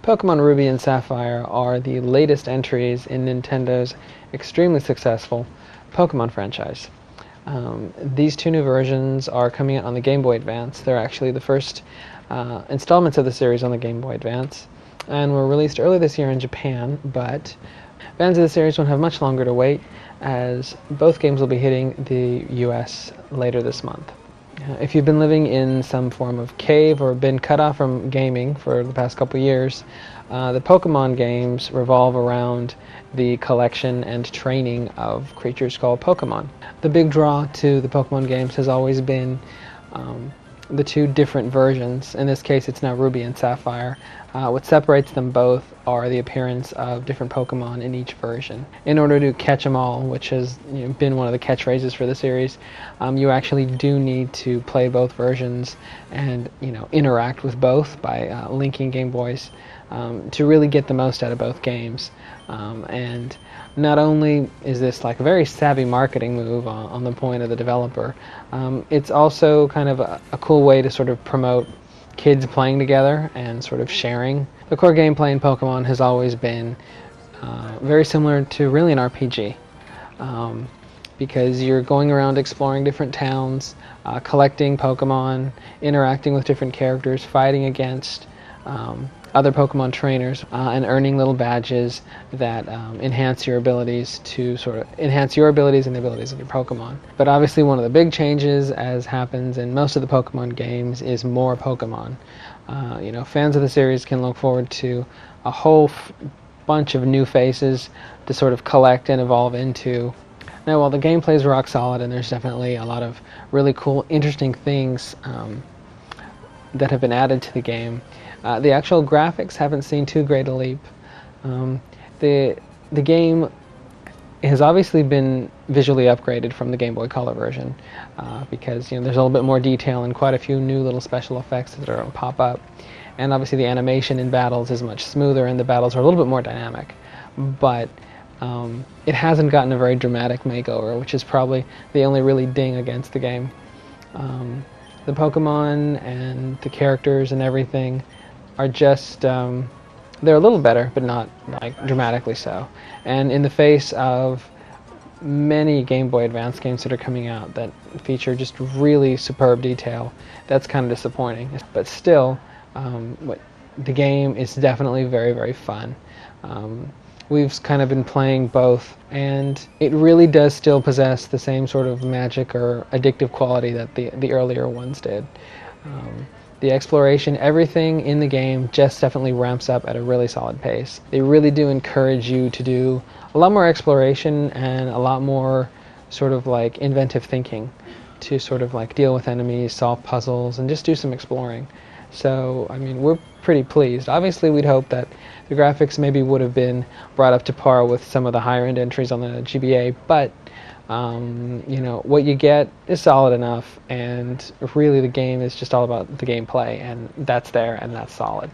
Pokémon Ruby and Sapphire are the latest entries in Nintendo's extremely successful Pokémon franchise. These two new versions are coming out on the Game Boy Advance. They're actually the first installments of the series on the Game Boy Advance, and were released early this year in Japan, but fans of the series won't have much longer to wait, as both games will be hitting the US later this month. If you've been living in some form of cave or been cut off from gaming for the past couple years, the Pokemon games revolve around the collection and training of creatures called Pokemon. The big draw to the Pokemon games has always been the two different versions. In this case, it's now Ruby and Sapphire. What separates them both are the appearance of different Pokemon in each version. In order to catch them all, which has been one of the catchphrases for the series, you actually do need to play both versions and interact with both by linking Game Boys to really get the most out of both games. And not only is this like a very savvy marketing move on the point of the developer, it's also kind of a cool way to sort of promote kids playing together and sort of sharing. The core gameplay in Pokemon has always been very similar to really an RPG, because you're going around exploring different towns, collecting Pokemon, interacting with different characters, fighting against other Pokemon trainers, and earning little badges that enhance your abilities to enhance your abilities and the abilities of your Pokemon. But obviously one of the big changes, as happens in most of the Pokemon games, is more Pokemon. Fans of the series can look forward to a whole bunch of new faces to sort of collect and evolve into. Now, while the gameplay is rock solid and there's definitely a lot of really cool, interesting things that have been added to the game, the actual graphics haven't seen too great a leap. The game has obviously been visually upgraded from the Game Boy Color version, because there's a little bit more detail and quite a few new little special effects that are pop up, and obviously the animation in battles is much smoother and the battles are a little bit more dynamic. But it hasn't gotten a very dramatic makeover, which is probably the only really ding against the game. The Pokemon and the characters and everything are just, they're a little better, but not like dramatically so. And in the face of many Game Boy Advance games that are coming out that feature just really superb detail, that's kind of disappointing. But still, the game is definitely very, very fun. We've kind of been playing both, and it really does still possess the same sort of magic or addictive quality that the earlier ones did. The exploration, everything in the game just definitely ramps up at a really solid pace. They really do encourage you to do a lot more exploration and a lot more sort of like inventive thinking to sort of like deal with enemies, solve puzzles, and just do some exploring. So, I mean, we're pretty pleased. Obviously, we'd hope that the graphics maybe would have been brought up to par with some of the higher-end entries on the GBA, but what you get is solid enough, and really the game is just all about the gameplay, and that's there and that's solid.